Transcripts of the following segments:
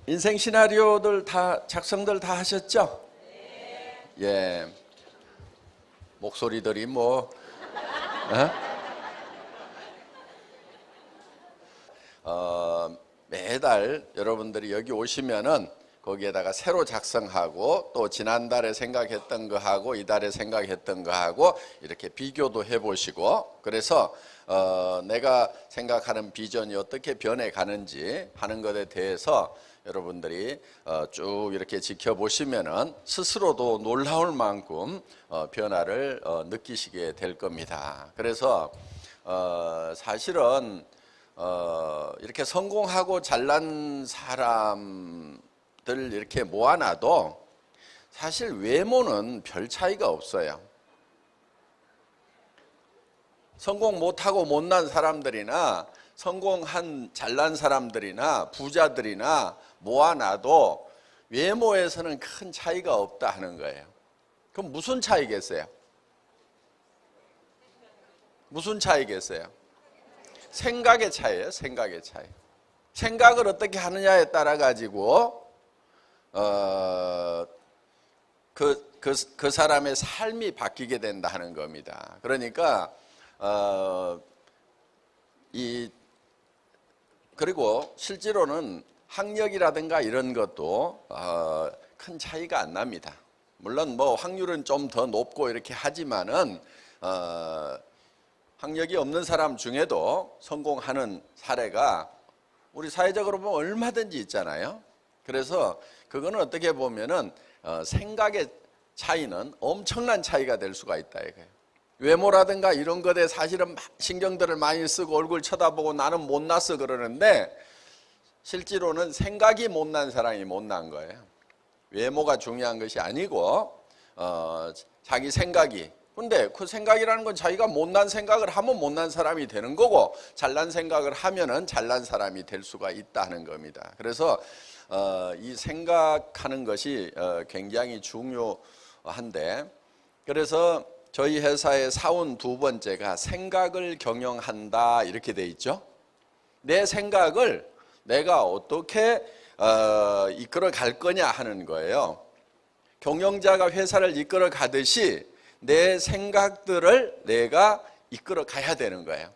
인생 시나리오들 다 작성들 다 하셨죠? 예. 목소리들이 뭐 매달 여러분들이 여기 오시면은 거기에다가 새로 작성하고 또 지난달에 생각했던 거하고 이달에 생각했던 거하고 이렇게 비교도 해보시고, 그래서 내가 생각하는 비전이 어떻게 변해가는지 하는 것에 대해서 여러분들이 쭉 이렇게 지켜보시면은 스스로도 놀라울 만큼 변화를 느끼시게 될 겁니다. 그래서 사실은 이렇게 성공하고 잘난 사람들 이렇게 모아놔도 사실 외모는 별 차이가 없어요. 성공 못하고 못난 사람들이나 성공한 잘난 사람들이나 부자들이나 모아놔도 외모에서는 큰 차이가 없다 하는 거예요. 그럼 무슨 차이겠어요? 무슨 차이겠어요? 생각의 차이예요. 생각의 차이. 생각을 어떻게 하느냐에 따라 가지고 그 사람의 삶이 바뀌게 된다 하는 겁니다. 그러니까 그리고 실제로는 학력이라든가 이런 것도 큰 차이가 안 납니다. 물론 뭐 확률은 좀 더 높고 이렇게 하지만은 학력이 없는 사람 중에도 성공하는 사례가 우리 사회적으로 보면 얼마든지 있잖아요. 그래서 그거는 어떻게 보면은 생각의 차이는 엄청난 차이가 될 수가 있다 이거예요. 외모라든가 이런 것에 사실은 신경들을 많이 쓰고 얼굴 쳐다보고 나는 못났어 그러는데 실제로는 생각이 못난 사람이 못난 거예요. 외모가 중요한 것이 아니고 자기 생각이. 근데 그 생각이라는 건 자기가 못난 생각을 하면 못난 사람이 되는 거고 잘난 생각을 하면은 잘난 사람이 될 수가 있다는 겁니다. 그래서 이 생각하는 것이 굉장히 중요한데, 그래서 저희 회사의 사원 두 번째가 생각을 경영한다 이렇게 돼 있죠. 내 생각을 내가 어떻게 이끌어 갈 거냐 하는 거예요. 경영자가 회사를 이끌어 가듯이 내 생각들을 내가 이끌어 가야 되는 거예요.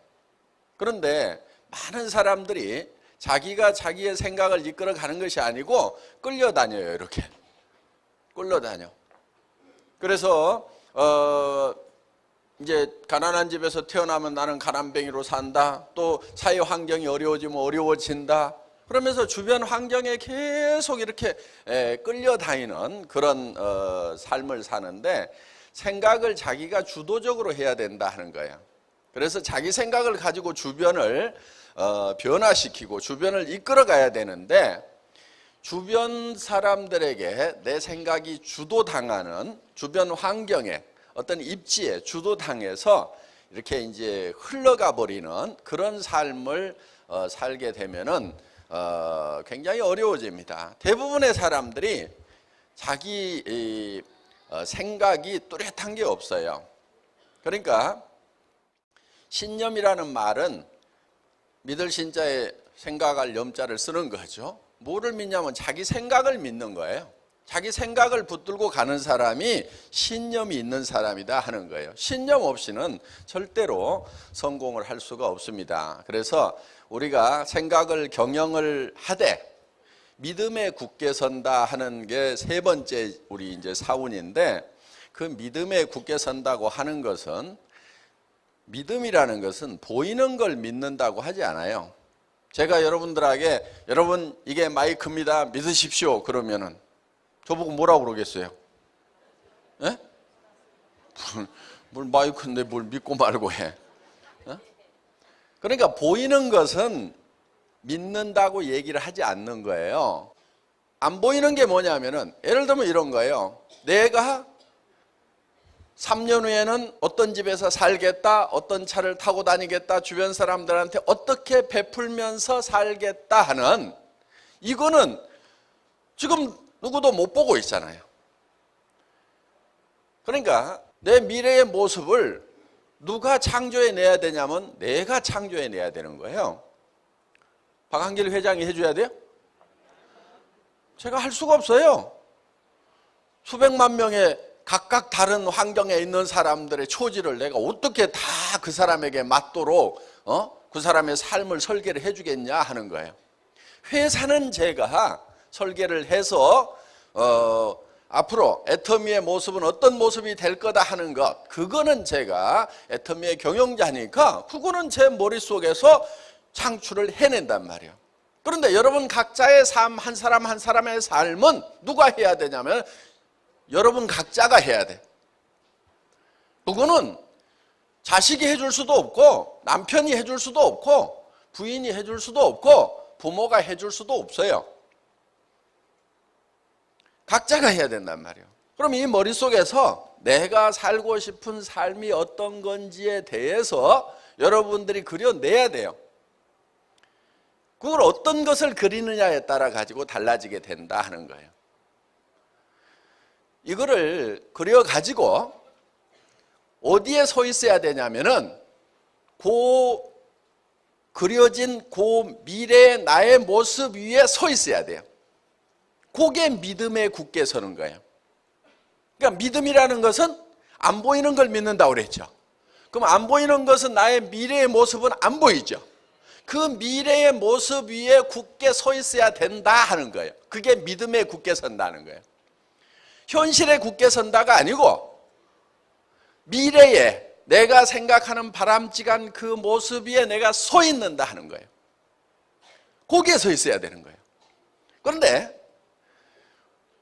그런데 많은 사람들이 자기가 자기의 생각을 이끌어 가는 것이 아니고 끌려다녀요. 이렇게 끌려다녀. 그래서 이제 가난한 집에서 태어나면 나는 가난뱅이로 산다. 또 사회 환경이 어려워지면 어려워진다. 그러면서 주변 환경에 계속 이렇게 끌려다니는 그런 삶을 사는데, 생각을 자기가 주도적으로 해야 된다 하는 거예요. 그래서 자기 생각을 가지고 주변을 변화시키고 주변을 이끌어 가야 되는데, 주변 사람들에게 내 생각이 주도당하는 주변 환경에 어떤 입지에 주도당해서 이렇게 이제 흘러가 버리는 그런 삶을 살게 되면은 굉장히 어려워집니다. 대부분의 사람들이 자기 생각이 뚜렷한 게 없어요. 그러니까 신념이라는 말은 믿을 신자에 생각할 염자를 쓰는 거죠. 뭐를 믿냐면 자기 생각을 믿는 거예요. 자기 생각을 붙들고 가는 사람이 신념이 있는 사람이다 하는 거예요. 신념 없이는 절대로 성공을 할 수가 없습니다. 그래서 우리가 생각을 경영을 하되 믿음에 굳게 선다 하는 게 세 번째 우리 이제 사운인데, 그 믿음에 굳게 선다고 하는 것은, 믿음이라는 것은 보이는 걸 믿는다고 하지 않아요. 제가 여러분들에게 여러분 이게 마이크입니다 믿으십시오 그러면은 저보고 뭐라고 그러겠어요? 예? 뭘 마이크인데 뭘 믿고 말고 해? 그러니까 보이는 것은 믿는다고 얘기를 하지 않는 거예요. 안 보이는 게 뭐냐면은, 예를 들면 이런 거예요. 내가 3년 후에는 어떤 집에서 살겠다, 어떤 차를 타고 다니겠다, 주변 사람들한테 어떻게 베풀면서 살겠다 하는, 이거는 지금 누구도 못 보고 있잖아요. 그러니까 내 미래의 모습을 누가 창조해내야 되냐면 내가 창조해내야 되는 거예요. 박한길 회장이 해줘야 돼요? 제가 할 수가 없어요. 수백만 명의 각각 다른 환경에 있는 사람들의 처지를 내가 어떻게 다 그 사람에게 맞도록 그 사람의 삶을 설계를 해주겠냐 하는 거예요. 회사는 제가 설계를 해서 앞으로 애터미의 모습은 어떤 모습이 될 거다 하는 것, 그거는 제가 애터미의 경영자니까 그거는 제 머릿속에서 창출을 해낸단 말이에요. 그런데 여러분 각자의 삶, 한 사람 한 사람의 삶은 누가 해야 되냐면 여러분 각자가 해야 돼. 그거는 자식이 해줄 수도 없고 남편이 해줄 수도 없고 부인이 해줄 수도 없고 부모가 해줄 수도 없어요. 각자가 해야 된단 말이에요. 그럼 이 머릿속에서 내가 살고 싶은 삶이 어떤 건지에 대해서 여러분들이 그려내야 돼요. 그걸 어떤 것을 그리느냐에 따라 가지고 달라지게 된다 하는 거예요. 이거를 그려가지고 어디에 서 있어야 되냐면은 그려진 미래의 나의 모습 위에 서 있어야 돼요. 그게 믿음에 굳게 서는 거예요. 그러니까 믿음이라는 것은 안 보이는 걸 믿는다고 그랬죠. 그럼 안 보이는 것은 나의 미래의 모습은 안 보이죠. 그 미래의 모습 위에 굳게 서 있어야 된다 하는 거예요. 그게 믿음에 굳게 선다는 거예요. 현실에 굳게 선다가 아니고 미래에 내가 생각하는 바람직한 그 모습 위에 내가 서 있는다 하는 거예요. 거기에 서 있어야 되는 거예요. 그런데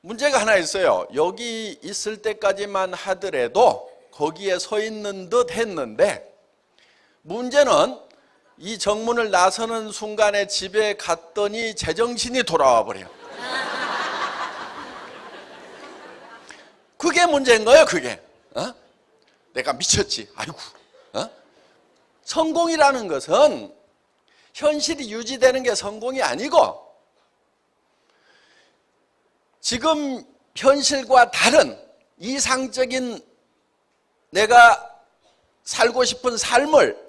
문제가 하나 있어요. 여기 있을 때까지만 하더라도 거기에 서 있는 듯 했는데 문제는 이 정문을 나서는 순간에 집에 갔더니 제정신이 돌아와 버려요. 그게 문제인 거예요. 그게 내가 미쳤지. 아이고. 성공이라는 것은 현실이 유지되는 게 성공이 아니고 지금 현실과 다른 이상적인 내가 살고 싶은 삶을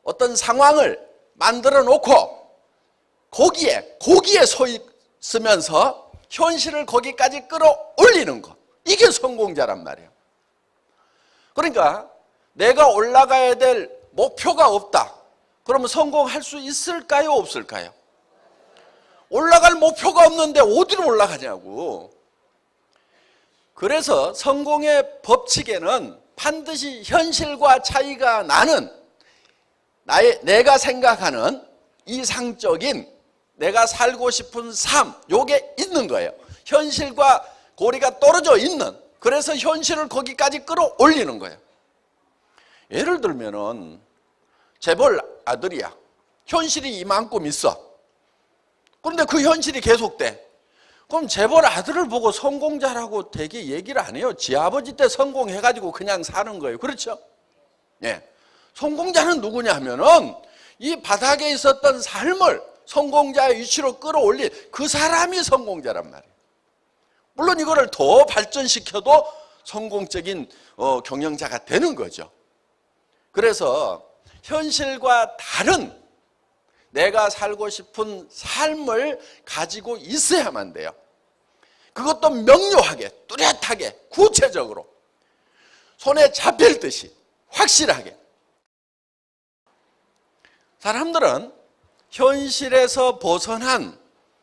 어떤 상황을 만들어 놓고 거기에 서 있으면서 현실을 거기까지 끌어올리는 것, 이게 성공자란 말이에요. 그러니까 내가 올라가야 될 목표가 없다. 그러면 성공할 수 있을까요? 없을까요? 올라갈 목표가 없는데 어디로 올라가냐고. 그래서 성공의 법칙에는 반드시 현실과 차이가 나는 내가 생각하는 이상적인 내가 살고 싶은 삶, 요게 있는 거예요. 현실과 고리가 떨어져 있는, 그래서 현실을 거기까지 끌어올리는 거예요. 예를 들면은 재벌 아들이야. 현실이 이만큼 있어. 그런데 그 현실이 계속돼. 그럼 재벌 아들을 보고 성공자라고 되게 얘기를 안 해요. 지 아버지 때 성공해가지고 그냥 사는 거예요. 그렇죠? 예. 성공자는 누구냐 하면은 이 바닥에 있었던 삶을 성공자의 위치로 끌어올린 그 사람이 성공자란 말이에요. 물론 이거를 더 발전시켜도 성공적인 경영자가 되는 거죠. 그래서 현실과 다른 내가 살고 싶은 삶을 가지고 있어야만 돼요. 그것도 명료하게, 뚜렷하게, 구체적으로 손에 잡힐 듯이 확실하게. 사람들은 현실에서 벗어난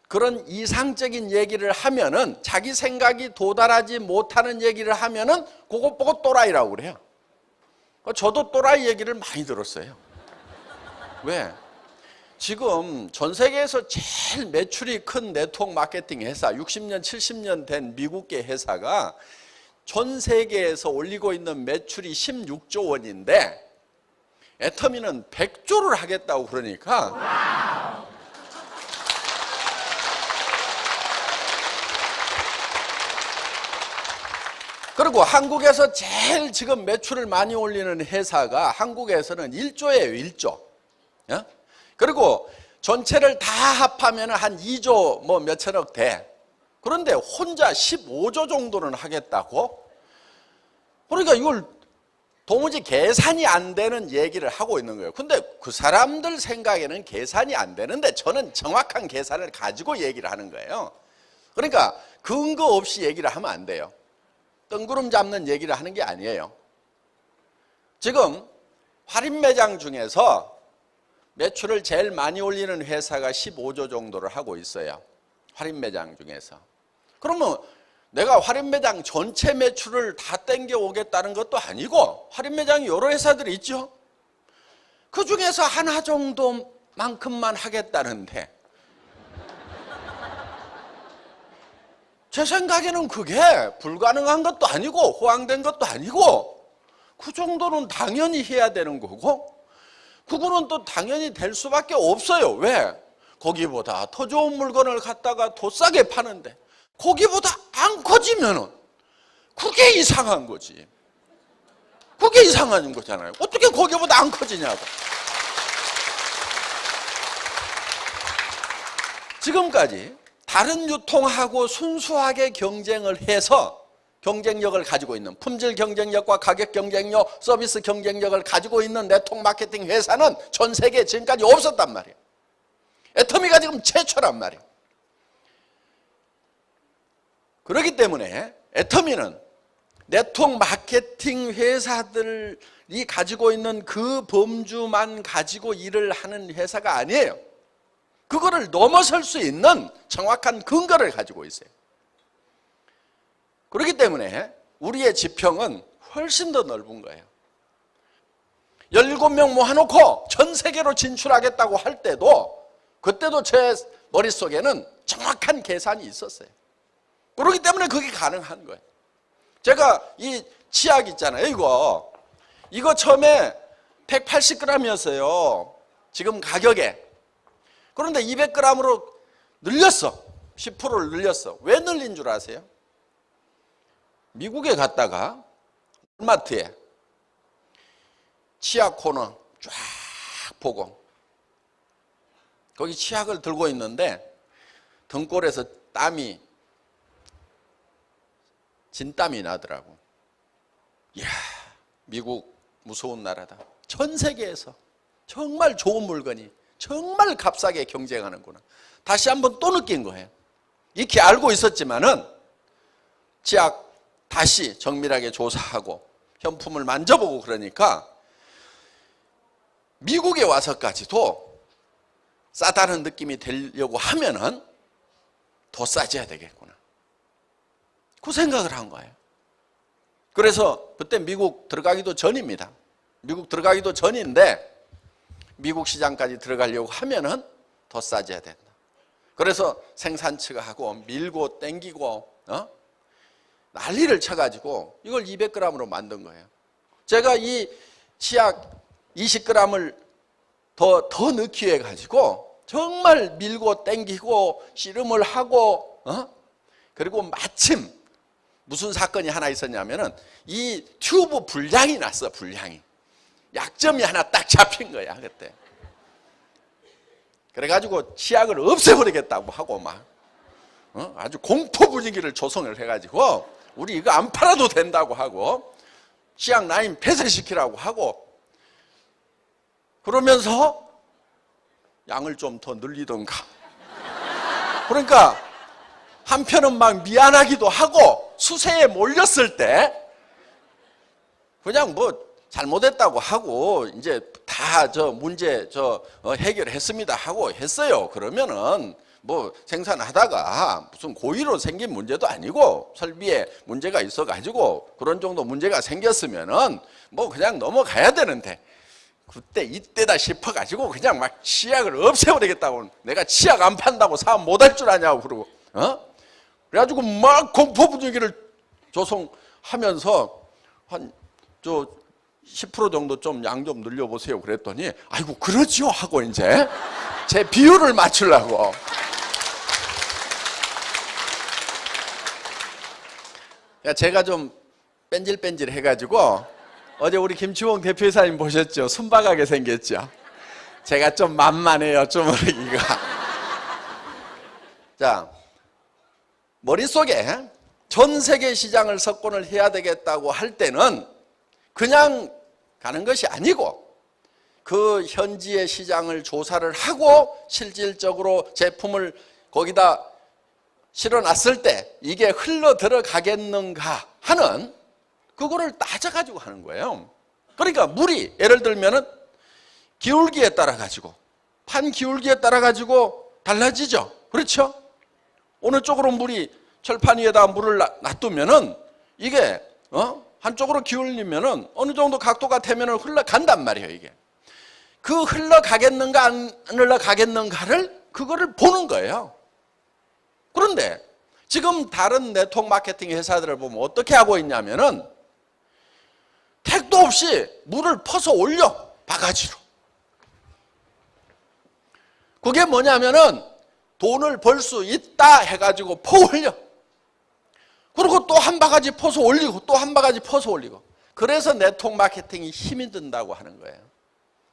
그런 이상적인 얘기를 하면은, 자기 생각이 도달하지 못하는 얘기를 하면은 그것 보고 또라이라고 그래요. 저도 또라이 얘기를 많이 들었어요. 왜? 지금 전 세계에서 제일 매출이 큰 네트워크 마케팅 회사, 60년, 70년 된 미국계 회사가 전 세계에서 올리고 있는 매출이 16조 원인데 애터미는 100조를 하겠다고 그러니까 그리고 한국에서 제일 지금 매출을 많이 올리는 회사가 한국에서는 1조예요. 1조. 그리고 전체를 다 합하면 한 2조 뭐 몇천억 돼. 그런데 혼자 15조 정도는 하겠다고? 그러니까 이걸 도무지 계산이 안 되는 얘기를 하고 있는 거예요. 근데 그 사람들 생각에는 계산이 안 되는데 저는 정확한 계산을 가지고 얘기를 하는 거예요. 그러니까 근거 없이 얘기를 하면 안 돼요. 뜬구름 잡는 얘기를 하는 게 아니에요. 지금 할인매장 중에서 매출을 제일 많이 올리는 회사가 15조 정도를 하고 있어요. 할인매장 중에서. 그러면 내가 할인매장 전체 매출을 다 땡겨 오겠다는 것도 아니고, 할인매장이 여러 회사들이 있죠. 그 중에서 하나 정도만큼만 하겠다는데, 제 생각에는 그게 불가능한 것도 아니고 호황된 것도 아니고, 그 정도는 당연히 해야 되는 거고, 그거는 또 당연히 될 수밖에 없어요. 왜? 거기보다 더 좋은 물건을 갖다가 더 싸게 파는데 거기보다 안 커지면은 그게 이상한 거지. 그게 이상한 거잖아요. 어떻게 거기보다 안 커지냐고. 지금까지 다른 유통하고 순수하게 경쟁을 해서 경쟁력을 가지고 있는, 품질 경쟁력과 가격 경쟁력, 서비스 경쟁력을 가지고 있는 네트워크 마케팅 회사는 전 세계에 지금까지 없었단 말이에요. 애터미가 지금 최초란 말이에요. 그렇기 때문에 애터미는 네트워크 마케팅 회사들이 가지고 있는 그 범주만 가지고 일을 하는 회사가 아니에요. 그거를 넘어설 수 있는 정확한 근거를 가지고 있어요. 그렇기 때문에 우리의 지평은 훨씬 더 넓은 거예요. 17명 모아놓고 전 세계로 진출하겠다고 할 때도, 그때도 제 머릿속에는 정확한 계산이 있었어요. 그렇기 때문에 그게 가능한 거예요. 제가 이 치약 있잖아요. 이거 처음에 180g이었어요. 지금 가격에. 그런데 200g으로 늘렸어. 10%를 늘렸어. 왜 늘린 줄 아세요? 미국에 갔다가 마트에 치약 코너 쫙 보고, 거기 치약을 들고 있는데 등골에서 땀이, 진땀이 나더라고. 이야, 미국 무서운 나라다. 전 세계에서 정말 좋은 물건이 정말 값싸게 경쟁하는구나. 다시 한번 또 느낀 거예요. 익히 알고 있었지만은 치약 다시 정밀하게 조사하고 현품을 만져보고 그러니까 미국에 와서까지도 싸다는 느낌이 들려고 하면은 더 싸져야 되겠구나. 그 생각을 한 거예요. 그래서 그때 미국 들어가기도 전입니다. 미국 들어가기도 전인데 미국 시장까지 들어가려고 하면은 더 싸져야 된다. 그래서 생산처가 하고 밀고 땡기고 난리를 쳐가지고 이걸 200g으로 만든 거예요. 제가 이 치약 20g을 더 넣기 위해 가지고 정말 밀고 땡기고 씨름을 하고 그리고 마침 무슨 사건이 하나 있었냐면은 이 튜브 불량이 났어. 불량이. 약점이 하나 딱 잡힌 거야 그때. 그래가지고 치약을 없애버리겠다고 하고 막 아주 공포 분위기를 조성을 해가지고 우리 이거 안 팔아도 된다고 하고 치약 라인 폐쇄시키라고 하고, 그러면서 양을 좀 더 늘리던가. 그러니까 한편은 막 미안하기도 하고, 수세에 몰렸을 때 그냥 뭐 잘못했다고 하고 이제 다 문제 해결했습니다 하고 했어요. 그러면은 뭐 생산하다가 무슨 고의로 생긴 문제도 아니고 설비에 문제가 있어가지고 그런 정도 문제가 생겼으면은 뭐 그냥 넘어가야 되는데, 그때 이때다 싶어가지고 그냥 막 치약을 없애버리겠다고, 내가 치약 안 판다고 사업 못할 줄 아냐고 그러고 그래가지고 막 공포 분위기를 조성하면서 한 10% 정도 좀 양 좀 늘려보세요 그랬더니 아이고 그러지요 하고 이제 제 비율을 맞추려고. 제가 좀 뺀질뺀질 해가지고 어제 우리 김치홍 대표이사님 보셨죠? 순박하게 생겼죠? 제가 좀 만만해요, 쪼머리기가. 자, 머릿속에 전 세계 시장을 석권을 해야 되겠다고 할 때는 그냥 가는 것이 아니고 그 현지의 시장을 조사를 하고 실질적으로 제품을 거기다 실어놨을 때 이게 흘러 들어가겠는가 하는 그거를 따져가지고 하는 거예요. 그러니까 물이 예를 들면은 기울기에 따라 가지고 판 기울기에 따라 가지고 달라지죠. 그렇죠? 어느 쪽으로 물이 철판 위에다 물을 놔두면은 이게 한쪽으로 기울리면은 어느 정도 각도가 되면은 흘러간단 말이에요. 이게 그 흘러가겠는가 안 흘러가겠는가를 그거를 보는 거예요. 그런데 지금 다른 네트워크 마케팅 회사들을 보면 어떻게 하고 있냐면은 택도 없이 물을 퍼서 올려, 바가지로. 그게 뭐냐면은 돈을 벌 수 있다 해가지고 퍼 올려. 그리고 또 한 바가지 퍼서 올리고 또 한 바가지 퍼서 올리고. 그래서 네트워크 마케팅이 힘이 든다고 하는 거예요.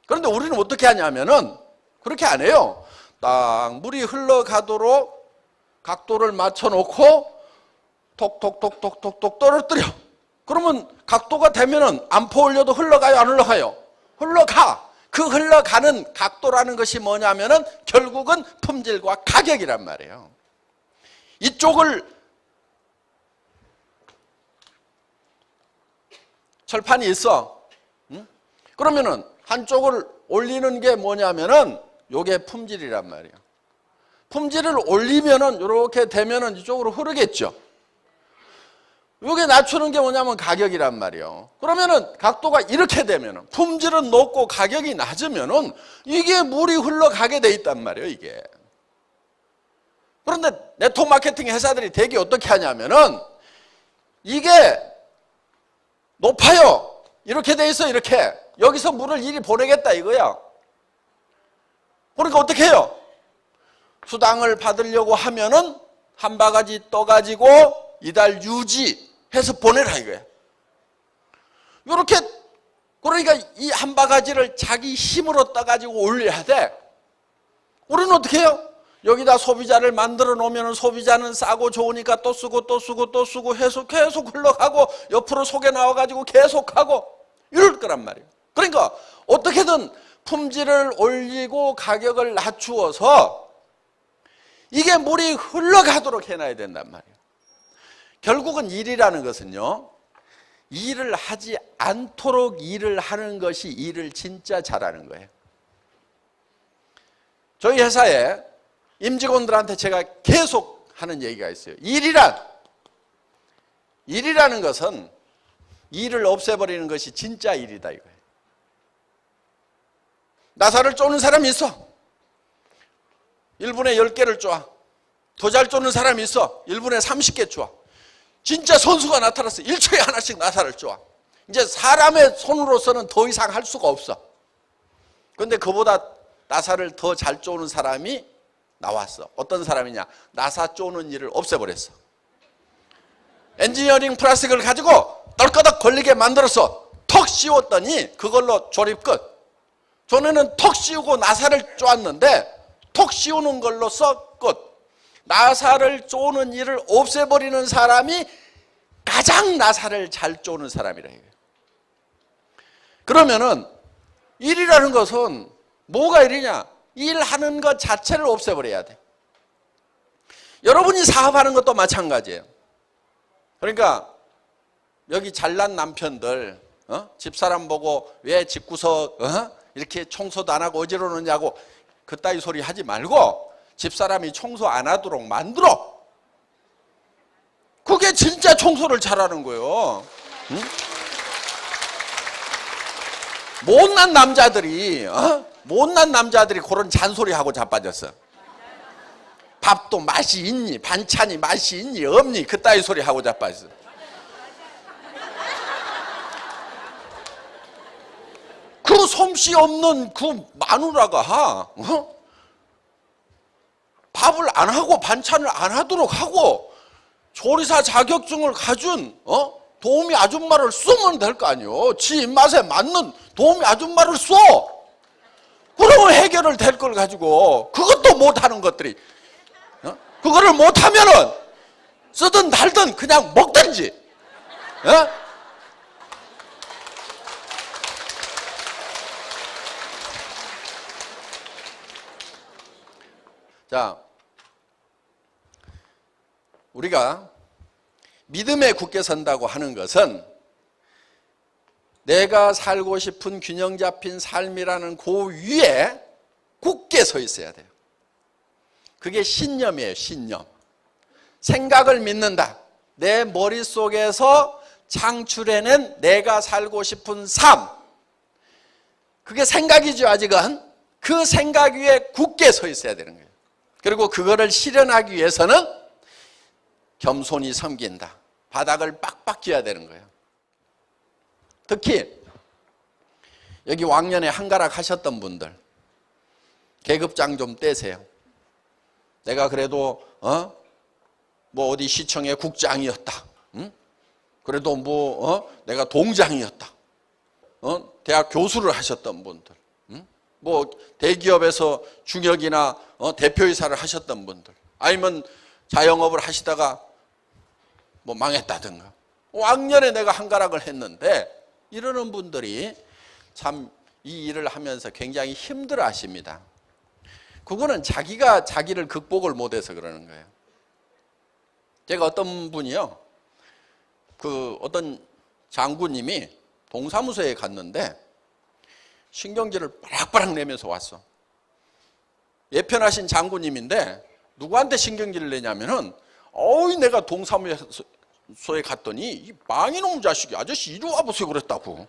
그런데 우리는 어떻게 하냐면은 그렇게 안 해요. 딱 물이 흘러가도록 각도를 맞춰놓고 톡톡톡톡톡톡 떨어뜨려. 그러면 각도가 되면은 안 퍼 올려도 흘러가요, 안 흘러가요? 흘러가. 그 흘러가는 각도라는 것이 뭐냐면은 결국은 품질과 가격이란 말이에요. 이쪽을 철판이 있어. 그러면은 한쪽을 올리는 게 뭐냐면은 요게 품질이란 말이에요. 품질을 올리면은 이렇게 되면은 이쪽으로 흐르겠죠. 요게 낮추는 게 뭐냐면 가격이란 말이에요. 그러면은 각도가 이렇게 되면은 품질은 높고 가격이 낮으면은 이게 물이 흘러가게 돼 있단 말이에요, 이게. 그런데 네트워크 마케팅 회사들이 되게 어떻게 하냐면은 이게 높아요. 이렇게 돼 있어, 이렇게. 여기서 물을 이리 보내겠다 이거야. 그러니까 어떻게 해요? 수당을 받으려고 하면은 한 바가지 떠가지고 이달 유지해서 보내라 이거야. 이렇게, 그러니까 이 한 바가지를 자기 힘으로 떠가지고 올려야 돼. 우리는 어떻게 해요? 여기다 소비자를 만들어 놓으면 소비자는 싸고 좋으니까 또 쓰고 또 쓰고 또 쓰고 해서 계속 흘러가고 옆으로 속에 나와가지고 계속하고 이럴 거란 말이에요. 그러니까 어떻게든 품질을 올리고 가격을 낮추어서 이게 물이 흘러가도록 해놔야 된단 말이에요. 결국은 일이라는 것은요, 일을 하지 않도록 일을 하는 것이 일을 진짜 잘하는 거예요. 저희 회사에 임직원들한테 제가 계속 하는 얘기가 있어요. 일이라는 것은 일을 없애버리는 것이 진짜 일이다 이거예요. 나사를 쪼는 사람이 있어. 1분에 10개를 쪼아. 더 잘 쪼는 사람이 있어. 1분에 30개 쪼아. 진짜 선수가 나타났어. 1초에 하나씩 나사를 쪼아. 이제 사람의 손으로서는 더 이상 할 수가 없어. 그런데 그보다 나사를 더 잘 쪼는 사람이 나왔어. 어떤 사람이냐? 나사 쪼는 일을 없애버렸어. 엔지니어링 플라스틱을 가지고 떨거덕 걸리게 만들어서 턱 씌웠더니 그걸로 조립 끝. 전에는 턱 씌우고 나사를 쪼았는데 턱 씌우는 걸로써 끝. 나사를 쪼는 일을 없애버리는 사람이 가장 나사를 잘 쪼는 사람이라 이거예요. 그러면은 일이라는 것은 뭐가 일이냐? 일하는 것 자체를 없애버려야 돼. 여러분이 사업하는 것도 마찬가지예요. 그러니까 여기 잘난 남편들 집사람 보고 왜 집구석 이렇게 청소도 안 하고 어지러우냐고 그따위 소리 하지 말고 집사람이 청소 안 하도록 만들어. 그게 진짜 청소를 잘하는 거예요. 응? 못난 남자들이 그런 잔소리하고 자빠졌어. 밥도 맛이 있니? 반찬이 맛이 있니? 없니? 그따위 소리 하고 자빠졌어. 그 솜씨 없는 그 마누라가 밥을 안 하고 반찬을 안 하도록 하고 조리사 자격증을 가진 도우미 아줌마를 쓰면 될 거 아니에요. 지 입맛에 맞는 도우미 아줌마를 써. 그러면 해결을 될 걸 가지고 그것도 못하는 것들이 그거를 못하면은 쓰든 달든 그냥 먹든지. 자, 우리가 믿음에 굳게 선다고 하는 것은 내가 살고 싶은 균형 잡힌 삶이라는 그 위에 굳게 서 있어야 돼요. 그게 신념이에요. 신념. 생각을 믿는다. 내 머릿속에서 창출해낸 내가 살고 싶은 삶. 그게 생각이죠. 아직은. 그 생각 위에 굳게 서 있어야 되는 거예요. 그리고 그거를 실현하기 위해서는 겸손히 섬긴다. 바닥을 빡빡 쥐어야 되는 거예요. 특히 여기 왕년에 한가락 하셨던 분들 계급장 좀 떼세요. 내가 그래도 뭐 어디 시청의 국장이었다. 그래도 내가 동장이었다. 대학 교수를 하셨던 분들, 뭐 대기업에서 중역이나 대표이사를 하셨던 분들, 아니면 자영업을 하시다가 뭐 망했다든가. 왕년에 내가 한가락을 했는데 이러는 분들이 참 이 일을 하면서 굉장히 힘들어 하십니다. 그거는 자기가 자기를 극복을 못해서 그러는 거예요. 제가 어떤 분이요, 그 어떤 장군님이 동사무소에 갔는데 신경질을 빠락빠락 내면서 왔어. 예편하신 장군님인데 누구한테 신경질을 내냐면은 내가 동사무소에 갔더니 이 망이놈 자식이 아저씨 이리 와보세요 그랬다고.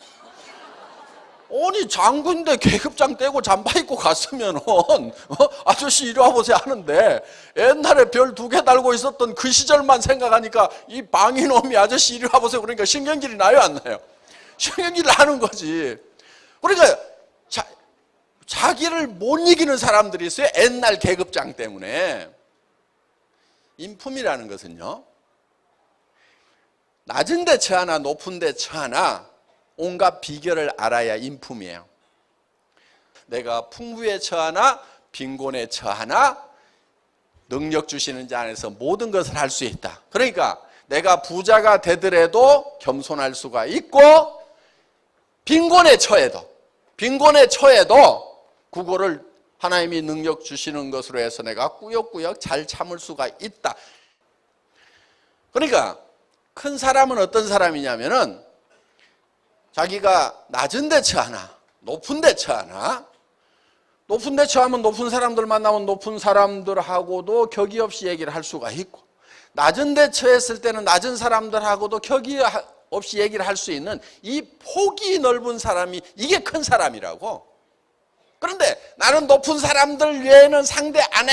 아니 장군인데 계급장 떼고 잠바 입고 갔으면은 아저씨 이리 와보세요 하는데 옛날에 별 2개 달고 있었던 그 시절만 생각하니까 이 망이놈이 아저씨 이리 와보세요 그러니까 신경질이 나요 안 나요? 신경질이 나는 거지. 그러니까 자기를 못 이기는 사람들이 있어요. 옛날 계급장 때문에. 인품이라는 것은요, 낮은 데 처하나 높은 데 처하나 온갖 비결을 알아야 인품이에요. 내가 풍부에 처하나 빈곤에 처하나 능력 주시는 자 안에서 모든 것을 할 수 있다. 그러니까 내가 부자가 되더라도 겸손할 수가 있고 빈곤에 처해도 그거를 하나님이 능력 주시는 것으로 해서 내가 꾸역꾸역 잘 참을 수가 있다. 그러니까 큰 사람은 어떤 사람이냐면은 자기가 낮은 데 처하나 높은 데 처하나, 높은 데 처하면 높은 사람들 만나면 높은 사람들하고도 격의 없이 얘기를 할 수가 있고, 낮은 데 처했을 때는 낮은 사람들하고도 격의 없이 얘기를 할 수 있는 이 폭이 넓은 사람이 이게 큰 사람이라고. 그런데 나는 높은 사람들 외에는 상대 안 해.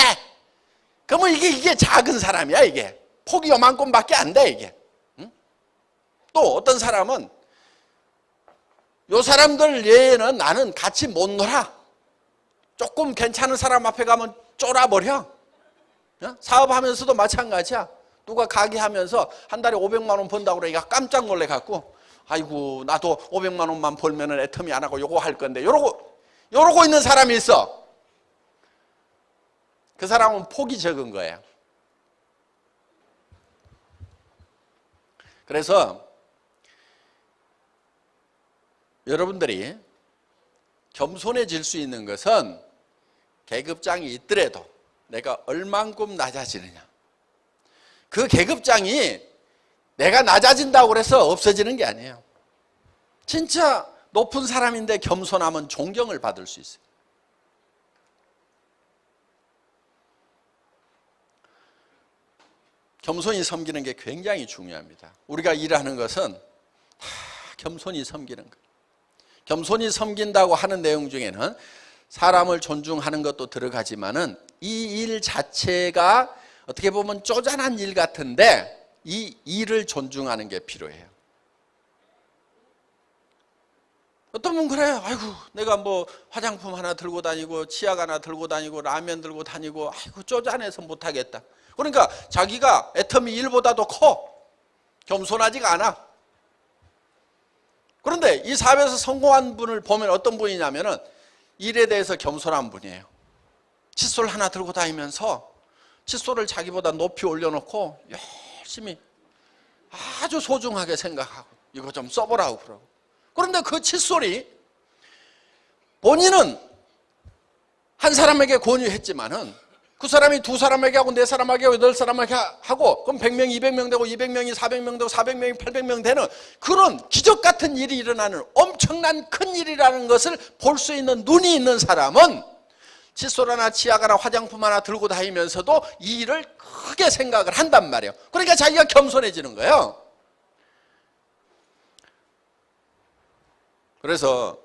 그러면 이게 작은 사람이야. 이게 폭이 요만큼밖에 안 돼. 이게. 또 어떤 사람은 요 사람들 외에는 나는 같이 못 놀아. 조금 괜찮은 사람 앞에 가면 쫄아버려. 사업하면서도 마찬가지야. 누가 가게 하면서 한 달에 500만 원 번다고 그러니까 깜짝 놀래갖고 아이고 나도 500만 원만 벌면은 애터미 안 하고 요거 할 건데 요러고 있는 사람이 있어. 그 사람은 폭이 적은 거예요. 그래서 여러분들이 겸손해질 수 있는 것은 계급장이 있더라도 내가 얼만큼 낮아지느냐. 그 계급장이 내가 낮아진다고 해서 없어지는 게 아니에요. 진짜 높은 사람인데 겸손하면 존경을 받을 수 있어요. 겸손히 섬기는 게 굉장히 중요합니다. 우리가 일하는 것은 다 겸손히 섬기는 거예요. 겸손히 섬긴다고 하는 내용 중에는 사람을 존중하는 것도 들어가지만은 이 일 자체가 어떻게 보면 쪼잔한 일 같은데 이 일을 존중하는 게 필요해요. 어떤 분 그래요. 아이고 내가 뭐 화장품 하나 들고 다니고 치약 하나 들고 다니고 라면 들고 다니고 아이고 쪼잔해서 못하겠다. 그러니까 자기가 애터미 일보다도 커. 겸손하지가 않아. 그런데 이 사업에서 성공한 분을 보면 어떤 분이냐면은 일에 대해서 겸손한 분이에요. 칫솔 하나 들고 다니면서 칫솔을 자기보다 높이 올려놓고 열심히 아주 소중하게 생각하고 이거 좀 써보라고 그러고. 그런데 그 칫솔이 본인은 한 사람에게 권유했지만은 그 사람이 2사람에게 하고 4사람에게 하고 8사람에게 하고 그럼 100명, 200명 되고 200명이 400명 되고 400명이 800명 되는 그런 기적 같은 일이 일어나는 엄청난 큰 일이라는 것을 볼 수 있는 눈이 있는 사람은 칫솔 하나 치약 하나 화장품 하나 들고 다니면서도 이 일을 크게 생각을 한단 말이에요. 그러니까 자기가 겸손해지는 거예요. 그래서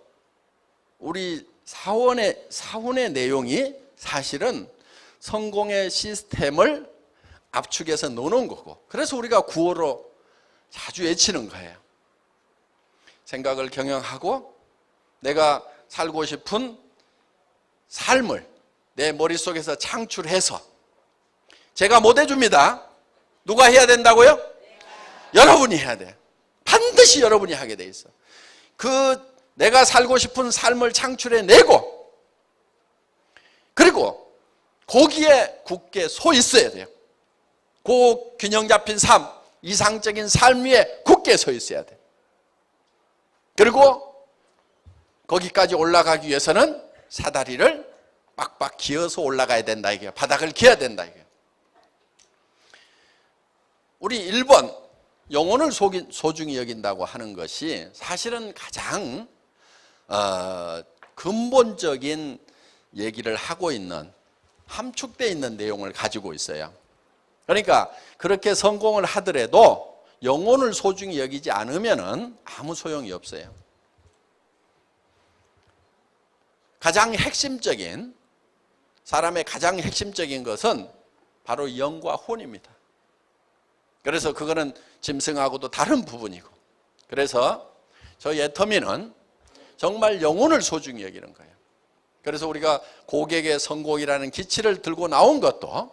우리 사원의 내용이 사실은 성공의 시스템을 압축해서 놓는 거고, 그래서 우리가 구호로 자주 외치는 거예요. 생각을 경영하고 내가 살고 싶은 삶을 내 머릿속에서 창출해서, 제가 못 해줍니다. 누가 해야 된다고요? 여러분이 해야 돼요. 반드시 여러분이 하게 돼 있어. 내가 살고 싶은 삶을 창출해내고, 그리고 거기에 굳게 서 있어야 돼요. 그 균형 잡힌 삶, 이상적인 삶 위에 굳게 서 있어야 돼요. 그리고 거기까지 올라가기 위해서는 사다리를 빡빡 기어서 올라가야 된다 이게요. 바닥을 기어야 된다 이게요. 우리 1번 영혼을 소중히 여긴다고 하는 것이 사실은 가장 근본적인 얘기를 하고 있는, 함축되어 있는 내용을 가지고 있어요. 그러니까 그렇게 성공을 하더라도 영혼을 소중히 여기지 않으면 아무 소용이 없어요. 사람의 가장 핵심적인 것은 바로 영과 혼입니다. 그래서 그거는 짐승하고도 다른 부분이고, 그래서 저희 애터미는 정말 영혼을 소중히 여기는 거예요. 그래서 우리가 고객의 성공이라는 기치를 들고 나온 것도,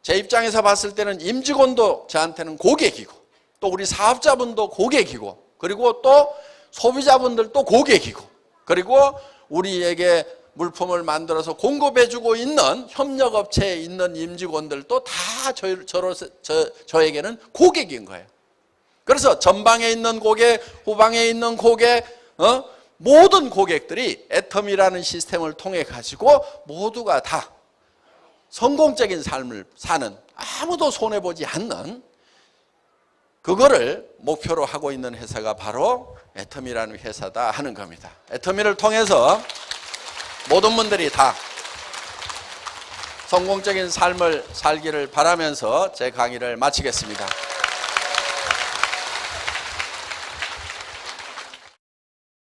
제 입장에서 봤을 때는 임직원도 저한테는 고객이고, 또 우리 사업자분도 고객이고, 그리고 또 소비자분들도 고객이고, 그리고 우리에게 물품을 만들어서 공급해주고 있는 협력업체에 있는 임직원들도 다 저에게는 고객인 거예요. 그래서 전방에 있는 고객, 후방에 있는 고객, 모든 고객들이 애터미라는 시스템을 통해 가지고 모두가 다 성공적인 삶을 사는, 아무도 손해보지 않는, 그거를 목표로 하고 있는 회사가 바로 애터미라는 회사다 하는 겁니다. 애터미를 통해서 모든 분들이 다 성공적인 삶을 살기를 바라면서 제 강의를 마치겠습니다.